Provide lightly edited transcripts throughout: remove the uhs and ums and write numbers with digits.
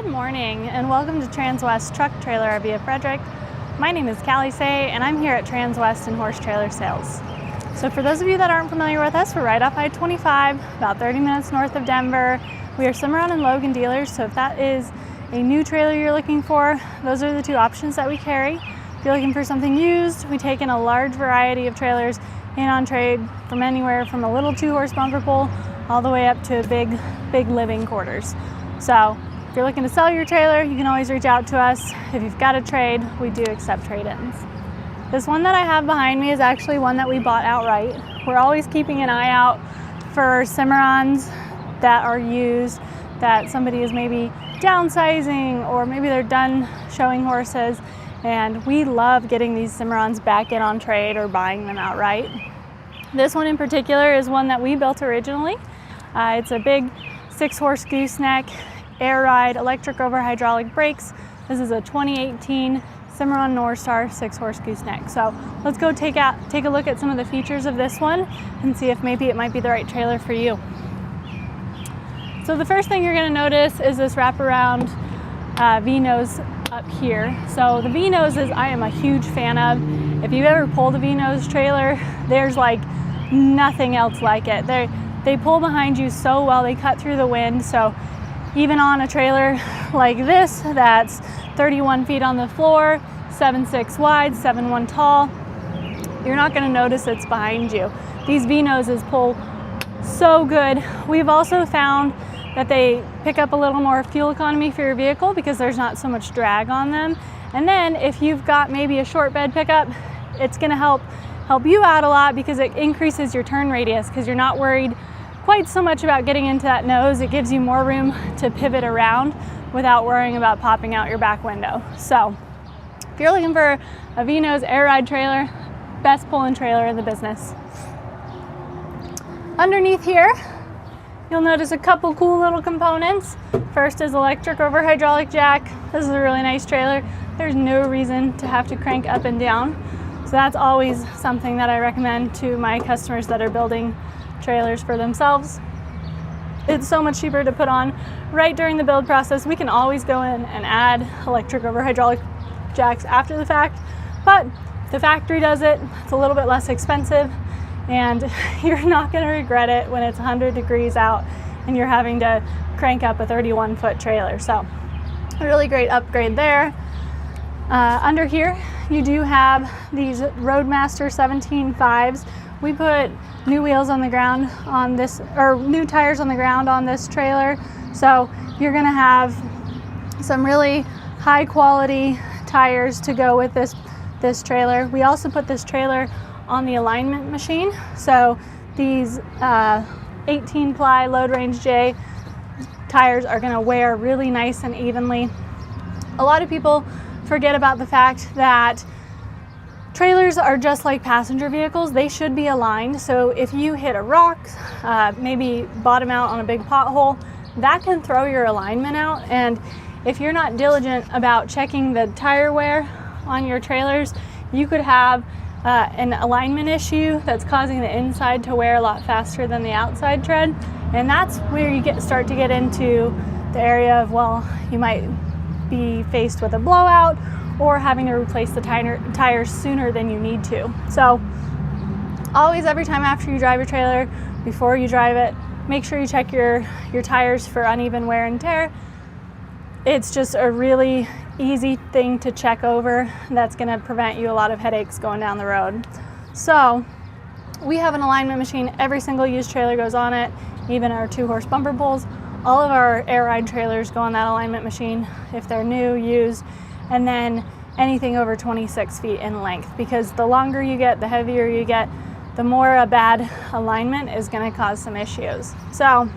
Good morning and welcome to Transwest Truck Trailer RV of Frederick. My name is Callie Say and I'm here at Transwest and Horse Trailer Sales. So for those of you that aren't familiar with us, we're right off I-25, about 30 minutes north of Denver. We are Cimarron and Logan dealers, so if that is a new trailer you're looking for, those are the two options that we carry. If you're looking for something used, we take in a large variety of trailers in on trade from anywhere from a little 2-horse bumper pull all the way up to big living quarters. So if you're looking to sell your trailer, you can always reach out to us. If you've got a trade, we do accept trade-ins. This one that I have behind me is actually one that we bought outright. We're always keeping an eye out for Cimarrons that are used, that somebody is maybe downsizing or maybe they're done showing horses, and we love getting these Cimarrons back in on trade or buying them outright. This one in particular is one that we built originally. It's a big 6-horse gooseneck, air ride, electric over hydraulic brakes. This is a 2018 Cimarron Norstar 6-horse gooseneck. So let's go take a look at some of the features of this one and see if maybe it might be the right trailer for you. So the first thing you're going to notice is this wraparound V-nose up here. So the V-noses I am a huge fan of. If you've ever pulled a V-nose trailer, there's like nothing else like it. They pull behind you so well, they cut through the wind. So even on a trailer like this that's 31 feet on the floor, 7'6" wide, 7'1" tall, you're not going to notice it's behind you. These V-noses pull so good. We've also found that they pick up a little more fuel economy for your vehicle because there's not so much drag on them. And then if you've got maybe a short bed pickup, it's going to help you out a lot because it increases your turn radius because you're not worried quite so much about getting into that nose. It gives you more room to pivot around without worrying about popping out your back window. So if you're looking for a V-nose air ride trailer, best pull-in trailer in the business. Underneath here, you'll notice a couple cool little components. First is electric over hydraulic jack. This is a really nice trailer. There's no reason to have to crank up and down. So that's always something that I recommend to my customers that are building trailers for themselves. It's so much cheaper to put on right during the build process. We can always go in and add electric over hydraulic jacks after the fact, but if the factory does it, it's a little bit less expensive and you're not going to regret it when it's 100 degrees out and you're having to crank up a 31-foot trailer. So a really great upgrade there. Under here you do have these Roadmaster 17.5s. We put new wheels on the ground on this, or new tires on the ground on this trailer. So you're gonna have some really high quality tires to go with this trailer. We also put this trailer on the alignment machine. So these 18-ply Load Range J tires are gonna wear really nice and evenly. A lot of people forget about the fact that trailers are just like passenger vehicles. They should be aligned. So if you hit a rock, maybe bottom out on a big pothole, that can throw your alignment out. And if you're not diligent about checking the tire wear on your trailers, you could have an alignment issue that's causing the inside to wear a lot faster than the outside tread. And that's where you start to get into the area of, well, you might be faced with a blowout or having to replace the tires sooner than you need to. So always, every time after you drive your trailer, before you drive it, make sure you check your tires for uneven wear and tear. It's just a really easy thing to check over that's gonna prevent you a lot of headaches going down the road. So we have an alignment machine. Every single used trailer goes on it, even our 2-horse bumper pulls. All of our air ride trailers go on that alignment machine if they're new, used, and then anything over 26 feet in length, because the longer you get, the heavier you get, the more a bad alignment is going to cause some issues. So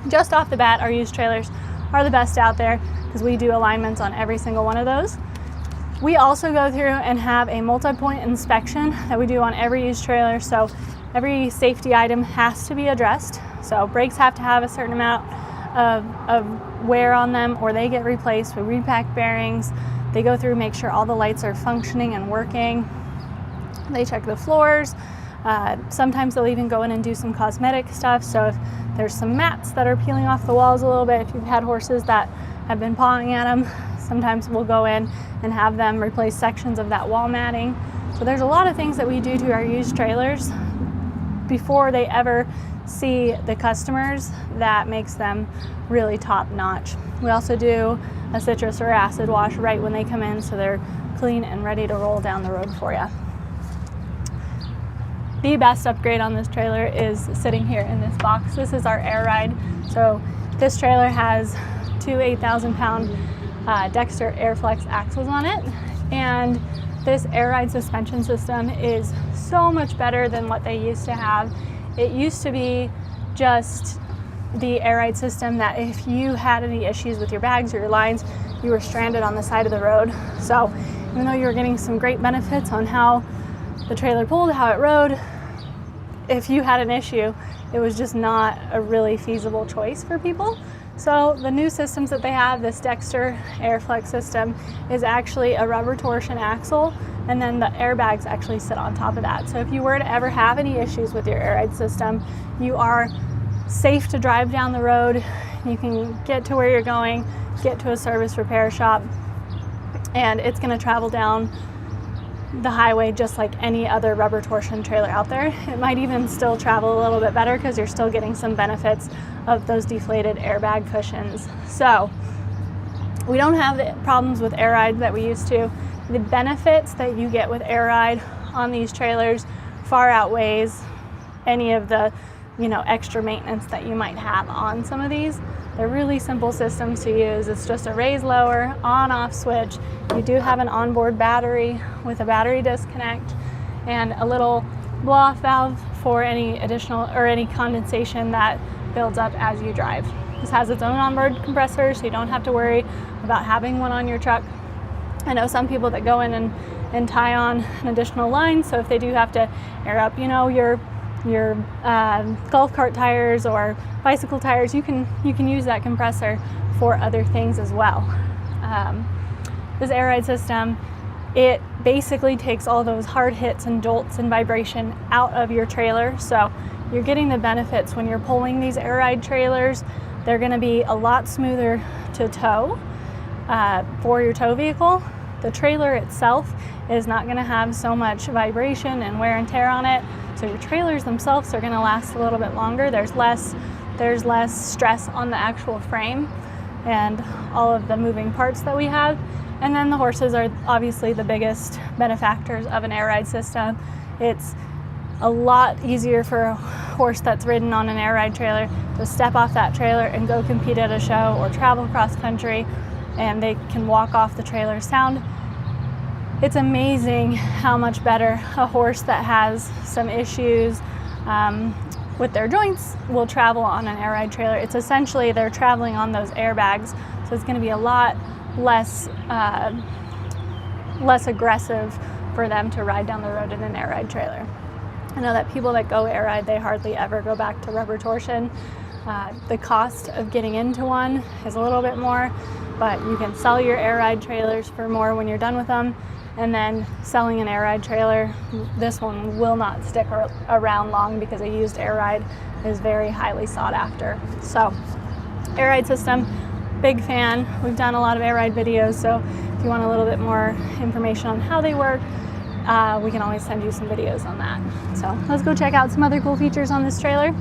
just off the bat, our used trailers are the best out there because we do alignments on every single one of those. We also go through and have a multi-point inspection that we do on every used trailer. So every safety item has to be addressed. So brakes have to have a certain amount of wear on them or they get replaced. We repack bearings. They go through, make sure all the lights are functioning and working. They check the floors. Sometimes they'll even go in and do some cosmetic stuff. So if there's some mats that are peeling off the walls a little bit, if you've had horses that have been pawing at them. Sometimes we'll go in and have them replace sections of that wall matting. So there's a lot of things that we do to our used trailers before they ever see the customers that makes them really top notch. We also do a citrus or acid wash right when they come in, so they're clean and ready to roll down the road for you. The best upgrade on this trailer is sitting here in this box. This is our air ride. So this trailer has two 8,000-pound Dexter Airflex axles on it, and this air ride suspension system is so much better than what they used to have. It used to be just the air ride system that if you had any issues with your bags or your lines, you were stranded on the side of the road. So even though you were getting some great benefits on how the trailer pulled, how it rode, if you had an issue, it was just not a really feasible choice for people. So the new systems that they have, this Dexter Airflex system, is actually a rubber torsion axle, and then the airbags actually sit on top of that. So if you were to ever have any issues with your air ride system, you are safe to drive down the road. You can get to where you're going, get to a service repair shop, and it's going to travel down the highway just like any other rubber torsion trailer out there. It might even still travel a little bit better because you're still getting some benefits of those deflated airbag cushions. So we don't have the problems with air ride that we used to. The benefits that you get with air ride on these trailers far outweighs any of the extra maintenance that you might have on some of these. They're really simple systems to use. It's just a raise lower, on-off switch. You do have an onboard battery with a battery disconnect and a little blow-off valve for any additional or any condensation that builds up as you drive. This has its own onboard compressor, so you don't have to worry about having one on your truck. I know some people that go in and tie on an additional line, so if they do have to air up, your golf cart tires or bicycle tires, you can use that compressor for other things as well. This air ride system, it basically takes all those hard hits and jolts and vibration out of your trailer. So you're getting the benefits when you're pulling these air ride trailers. They're going to be a lot smoother to tow for your tow vehicle. The trailer itself is not going to have so much vibration and wear and tear on it. So your trailers themselves are going to last a little bit longer. There's less stress on the actual frame and all of the moving parts that we have. And then the horses are obviously the biggest benefactors of an air ride system. It's a lot easier for a horse that's ridden on an air ride trailer to step off that trailer and go compete at a show or travel cross country, and they can walk off the trailer sound. It's amazing how much better a horse that has some issues with their joints will travel on an air ride trailer. It's essentially they're traveling on those airbags, so it's going to be a lot less aggressive for them to ride down the road in an air ride trailer. I know that people that go air ride, they hardly ever go back to rubber torsion. The cost of getting into one is a little bit more, but you can sell your air ride trailers for more when you're done with them. And then selling an air ride trailer, this one will not stick around long because a used air ride is very highly sought after. So air ride system, big fan. We've done a lot of air ride videos, so if you want a little bit more information on how they work, we can always send you some videos on that. So let's go check out some other cool features on this trailer.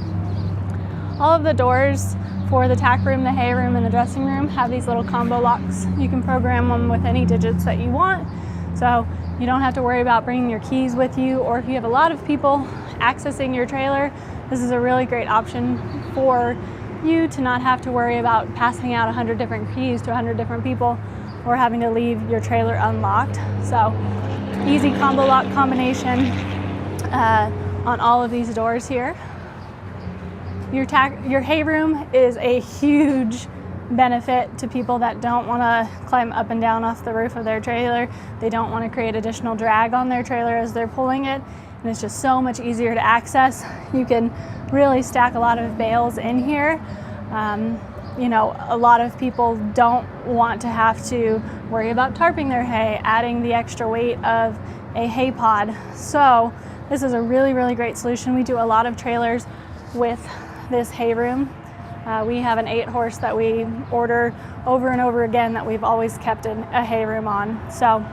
All of the doors for the tack room, the hay room, and the dressing room have these little combo locks. You can program them with any digits that you want. So you don't have to worry about bringing your keys with you, or if you have a lot of people accessing your trailer, this is a really great option for you to not have to worry about passing out 100 different keys to 100 different people or having to leave your trailer unlocked. So easy combo lock combination on all of these doors here. Your hay room is a huge benefit to people that don't want to climb up and down off the roof of their trailer. They don't want to create additional drag on their trailer as they're pulling it, and it's just so much easier to access. You can really stack a lot of bales in here. A lot of people don't want to have to worry about tarping their hay, adding the extra weight of a hay pod. So this is a really, really great solution. We do a lot of trailers with this hay room. We have an 8-horse that we order over and over again that we've always kept a hay room on. So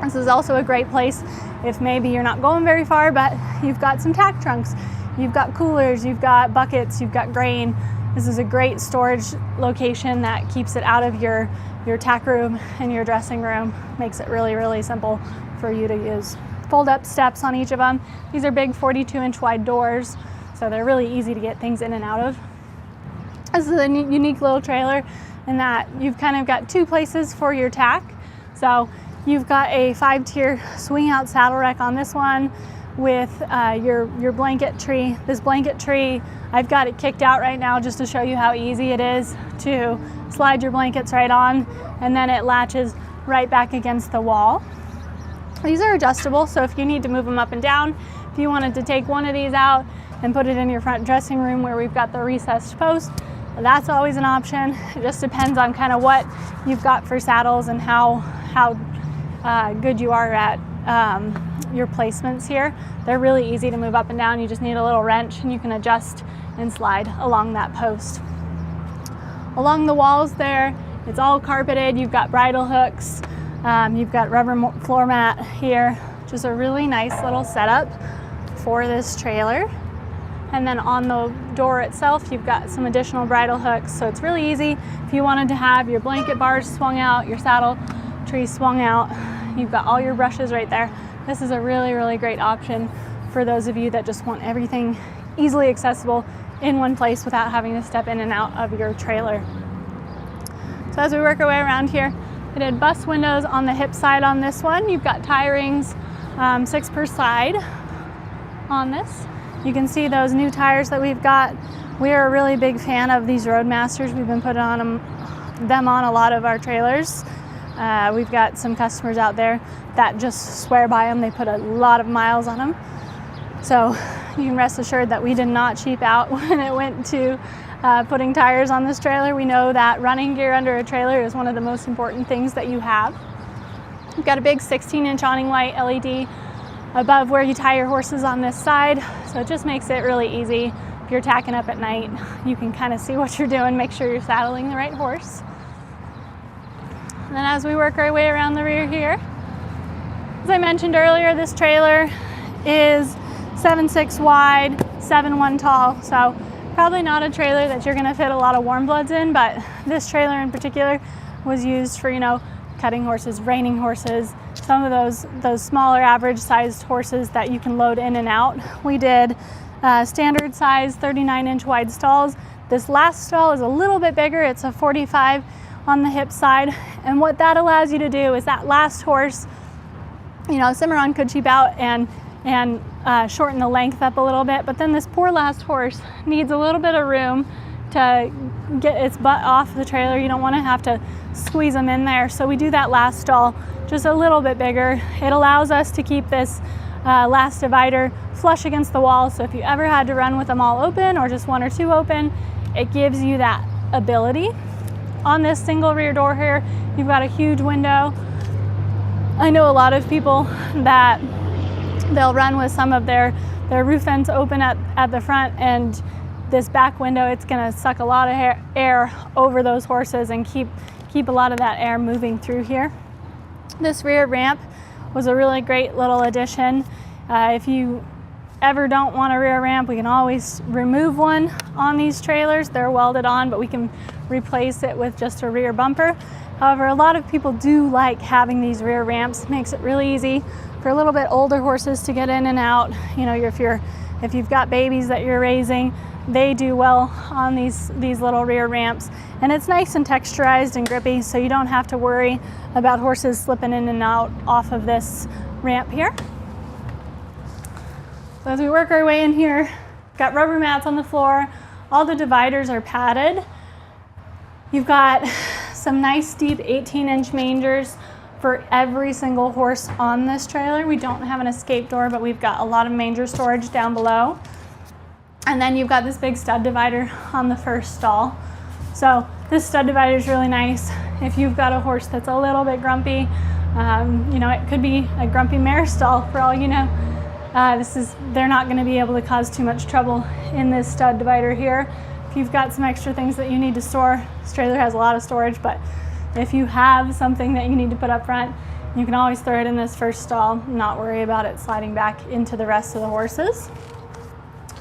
this is also a great place if maybe you're not going very far, but you've got some tack trunks, you've got coolers, you've got buckets, you've got grain. This is a great storage location that keeps it out of your tack room and your dressing room. Makes it really, really simple for you to use. Fold up steps on each of them. These are big 42-inch wide doors, so they're really easy to get things in and out of. This is a unique little trailer in that you've kind of got 2 places for your tack. So you've got a 5-tier swing out saddle rack on this one with your blanket tree. This blanket tree, I've got it kicked out right now just to show you how easy it is to slide your blankets right on, and then it latches right back against the wall. These are adjustable, so if you need to move them up and down, if you wanted to take one of these out and put it in your front dressing room where we've got the recessed post, that's always an option. It just depends on kind of what you've got for saddles and how good you are at your placements here. They're really easy to move up and down. You just need a little wrench and you can adjust and slide along that post. Along the walls there, it's all carpeted. You've got bridle hooks. You've got rubber floor mat here. Just a really nice little setup for this trailer. And then on the door itself, you've got some additional bridle hooks. So it's really easy if you wanted to have your blanket bars swung out, your saddle tree swung out. You've got all your brushes right there. This is a really, really great option for those of you that just want everything easily accessible in one place without having to step in and out of your trailer. So as we work our way around here, I did bus windows on the hip side on this one. You've got tie rings, 6 per side on this. You can see those new tires that we've got. We are a really big fan of these Roadmasters. We've been putting them on a lot of our trailers. We've got some customers out there that just swear by them. They put a lot of miles on them. So you can rest assured that we did not cheap out when it went to putting tires on this trailer. We know that running gear under a trailer is one of the most important things that you have. We've got a big 16-inch awning light LED above where you tie your horses on this side. So it just makes it really easy. If you're tacking up at night, you can kind of see what you're doing, make sure you're saddling the right horse. And then as we work our way around the rear here, as I mentioned earlier, this trailer is 7'6" wide, 7'1" tall. So probably not a trailer that you're gonna fit a lot of warm bloods in, but this trailer in particular was used for, cutting horses, reining horses, some of those smaller average sized horses that you can load in and out. We did standard size 39-inch wide stalls. This last stall is a little bit bigger. It's a 45 on the hip side. And what that allows you to do is that last horse, Cimarron could cheap out and shorten the length up a little bit, but then this poor last horse needs a little bit of room to get its butt off the trailer. You don't want to have to squeeze them in there. So we do that last stall just a little bit bigger. It allows us to keep this last divider flush against the wall. So if you ever had to run with them all open or just 1 or 2 open, it gives you that ability. On this single rear door here, you've got a huge window. I know a lot of people that they'll run with some of their roof vents open at the front, and this back window, it's gonna suck a lot of air over those horses and keep a lot of that air moving through here. This rear ramp was a really great little addition. If you ever don't want a rear ramp, we can always remove one on these trailers. They're welded on, but we can replace it with just a rear bumper. However, a lot of people do like having these rear ramps. It makes it really easy for a little bit older horses to get in and out. If you've got babies that you're raising, they do well on these little rear ramps. And it's nice and texturized and grippy, so you don't have to worry about horses slipping in and out off of this ramp here. So as we work our way in here, got rubber mats on the floor. All the dividers are padded. You've got some nice deep 18-inch mangers for every single horse on this trailer. We don't have an escape door, but we've got a lot of manger storage down below. And then you've got this big stud divider on the first stall. So this stud divider is really nice. If you've got a horse that's a little bit grumpy, it could be a grumpy mare stall for all you know. They're not gonna be able to cause too much trouble in this stud divider here. If you've got some extra things that you need to store, this trailer has a lot of storage, but if you have something that you need to put up front, you can always throw it in this first stall and not worry about it sliding back into the rest of the horses.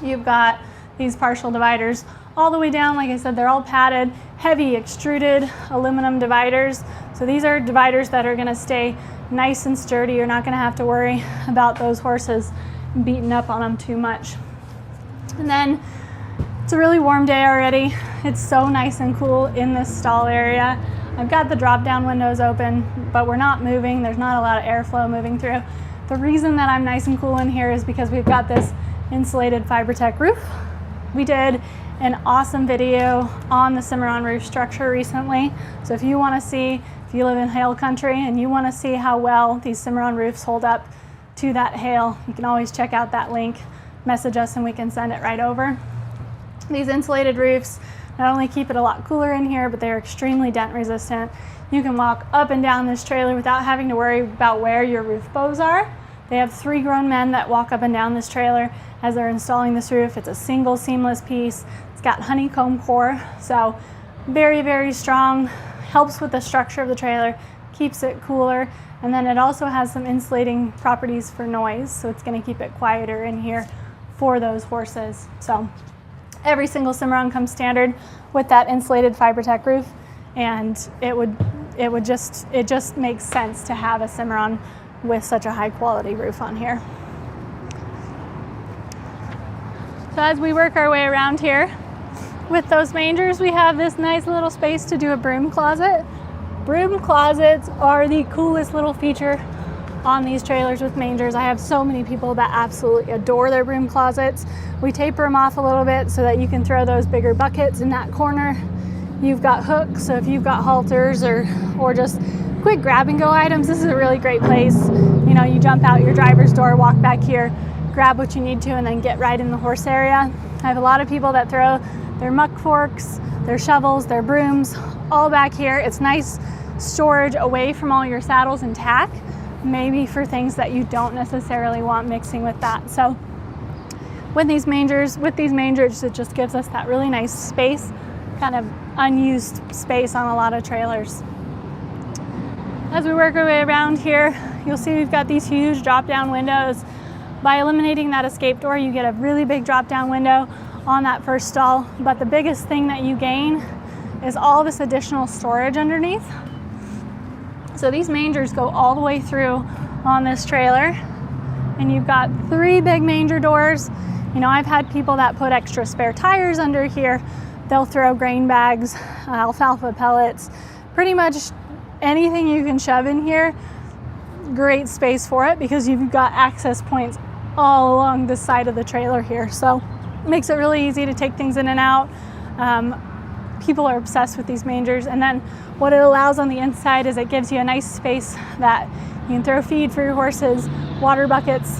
You've got these partial dividers all the way down. Like I said, they're all padded, heavy extruded aluminum dividers. So these are dividers that are gonna stay nice and sturdy. You're not gonna have to worry about those horses beating up on them too much. And then it's a really warm day already. It's so nice and cool in this stall area. I've got the drop down windows open, but we're not moving. There's not a lot of airflow moving through. The reason that I'm nice and cool in here is because we've got this insulated FiberTech roof. We did an awesome video on the Cimarron roof structure recently. So if you want to see, if you live in hail country and you want to see how well these Cimarron roofs hold up to that hail, you can always check out that link, message us and we can send it right over. These insulated roofs not only keep it a lot cooler in here, but they're extremely dent resistant. You can walk up and down this trailer without having to worry about where your roof bows are. They have 3 grown men that walk up and down this trailer as they're installing this roof. It's a single seamless piece. It's got honeycomb core, so very, very strong. Helps with the structure of the trailer, keeps it cooler, and then it also has some insulating properties for noise, so it's going to keep it quieter in here for those horses. So every single Cimarron comes standard with that insulated FiberTech roof, and it just makes sense to have a Cimarron with such a high quality roof on here. So as we work our way around here with those mangers, we have this nice little space to do a broom closet. Broom closets are the coolest little feature on these trailers with mangers. I have so many people that absolutely adore their broom closets. We taper them off a little bit so that you can throw those bigger buckets in that corner. You've got hooks, so if you've got halters or just quick grab and go items, this is a really great place. You know, you jump out your driver's door, walk back here, grab what you need to, and then get right in the horse area. I have a lot of people that throw their muck forks, their shovels, their brooms, all back here. It's nice storage away from all your saddles and tack, maybe for things that you don't necessarily want mixing with that. So with these mangers, it just gives us that really nice space, kind of unused space on a lot of trailers. As we work our way around here, you'll see we've got these huge drop-down windows. By eliminating that escape door, you get a really big drop-down window on that first stall, but the biggest thing that you gain is all this additional storage underneath. So these mangers go all the way through on this trailer, and you've got 3 big manger doors. You know, I've had people that put extra spare tires under here. They'll throw grain bags, alfalfa pellets, pretty much anything you can shove in here. Great space for it because you've got access points all along the side of the trailer here. So it makes it really easy to take things in and out. People are obsessed with these mangers, and then what it allows on the inside is it gives you a nice space that you can throw feed for your horses, water buckets,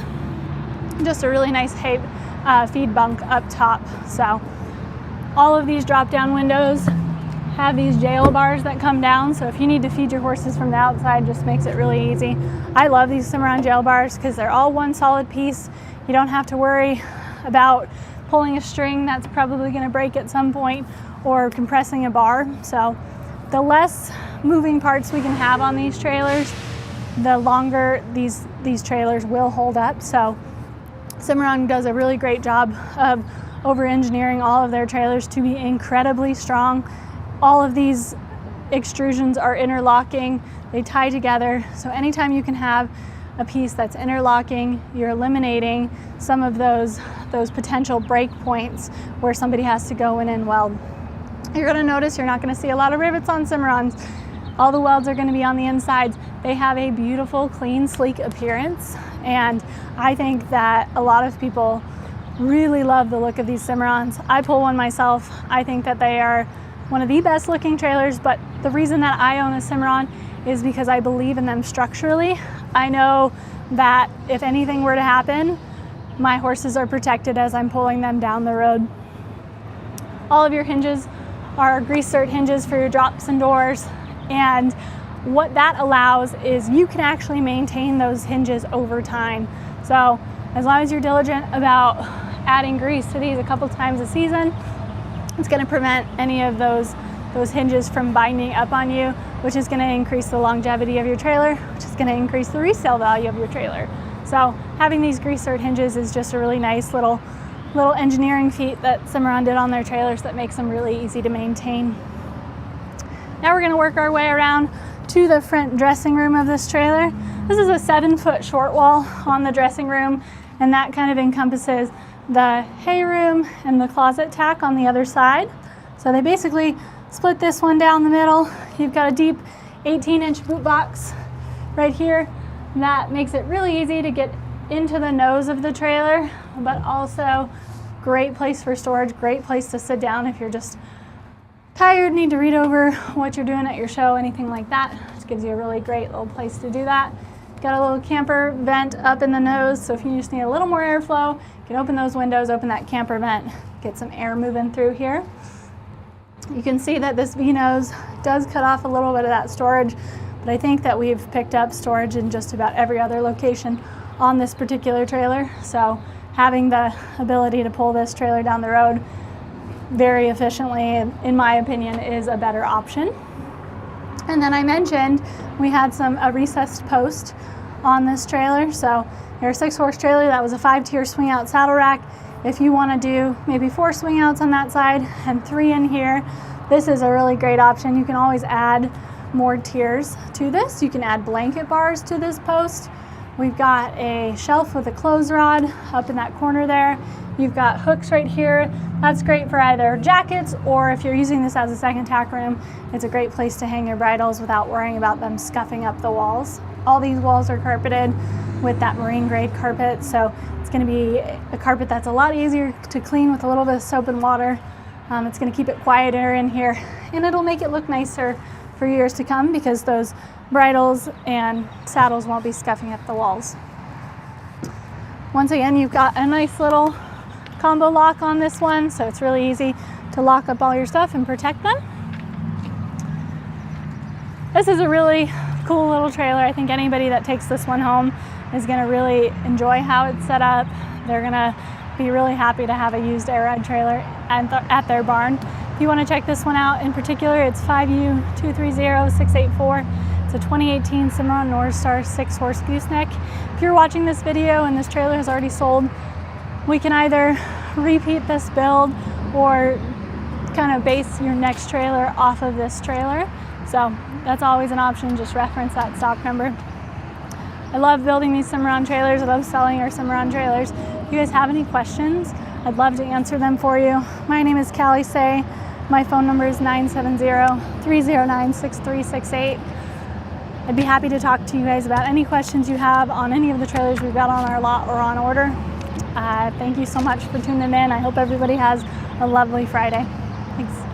just a really nice feed bunk up top. So all of these drop down windows have these jail bars that come down, so if you need to feed your horses from the outside, just makes it really easy. I love these Cimarron jail bars because they're all one solid piece. You don't have to worry about pulling a string that's probably going to break at some point or compressing a bar. So the less moving parts we can have on these trailers, the longer these trailers will hold up. So Cimarron does a really great job of over-engineering all of their trailers to be incredibly strong. All of these extrusions are interlocking, they tie together. So anytime you can have a piece that's interlocking, you're eliminating some of those potential break points where somebody has to go in and weld. You're gonna notice you're not gonna see a lot of rivets on Cimarrons. All the welds are gonna be on the insides. They have a beautiful, clean, sleek appearance. And I think that a lot of people really love the look of these Cimarrons. I pull one myself. I think that they are one of the best looking trailers, but the reason that I own a Cimarron is because I believe in them structurally. I know that if anything were to happen, my horses are protected as I'm pulling them down the road. All of your hinges are grease-cert hinges for your drops and doors, and what that allows is you can actually maintain those hinges over time. So as long as you're diligent about adding grease to these a couple times a season, It's going to prevent any of those hinges from binding up on you, which is going to increase the longevity of your trailer, which is going to increase the resale value of your trailer. So having these grease-served hinges is just a really nice little engineering feat that Cimarron did on their trailers that makes them really easy to maintain. Now we're going to work our way around to the front dressing room of this trailer. This is a 7-foot short wall on the dressing room, and that kind of encompasses the hay room and the closet tack on the other side. So they basically split this one down the middle. You've got a deep 18-inch boot box right here. That makes it really easy to get into the nose of the trailer, but also great place for storage, great place to sit down if you're just tired, need to read over what you're doing at your show, anything like that. Just gives you a really great little place to do that. Got a little camper vent up in the nose, so if you just need a little more airflow, you can open those windows, open that camper vent, get some air moving through here. You can see that this V-nose does cut off a little bit of that storage, but I think that we've picked up storage in just about every other location on this particular trailer. So having the ability to pull this trailer down the road very efficiently, in my opinion, is a better option. And then I mentioned we had a recessed post on this trailer. So your 6-horse trailer, that was a 5-tier swing out saddle rack. If you want to do maybe 4 swing outs on that side and 3 in here, this is a really great option. You can always add more tiers to this. You can add blanket bars to this post. We've got a shelf with a clothes rod up in that corner there. You've got hooks right here. That's great for either jackets, or if you're using this as a second tack room, it's a great place to hang your bridles without worrying about them scuffing up the walls. All these walls are carpeted with that marine grade carpet, so it's going to be a carpet that's a lot easier to clean with a little bit of soap and water. It's going to keep it quieter in here, and it'll make it look nicer for years to come because those bridles and saddles won't be scuffing up the walls. Once again, you've got a nice little combo lock on this one, so it's really easy to lock up all your stuff and protect them. This is a really cool little trailer. I think anybody that takes this one home is going to really enjoy how it's set up. They're going to be really happy to have a used air ride trailer at their barn. If you want to check this one out in particular, it's 5U230684. It's a 2018 Cimarron Norstar 6-horse gooseneck. If you're watching this video and this trailer has already sold, we can either repeat this build or kind of base your next trailer off of this trailer. So that's always an option. Just reference that stock number. I love building these Cimarron trailers. I love selling our Cimarron trailers. If you guys have any questions, I'd love to answer them for you. My name is Callie Say. My phone number is 970-309-6368. I'd be happy to talk to you guys about any questions you have on any of the trailers we've got on our lot or on order. Thank you so much for tuning in. I hope everybody has a lovely Friday. Thanks.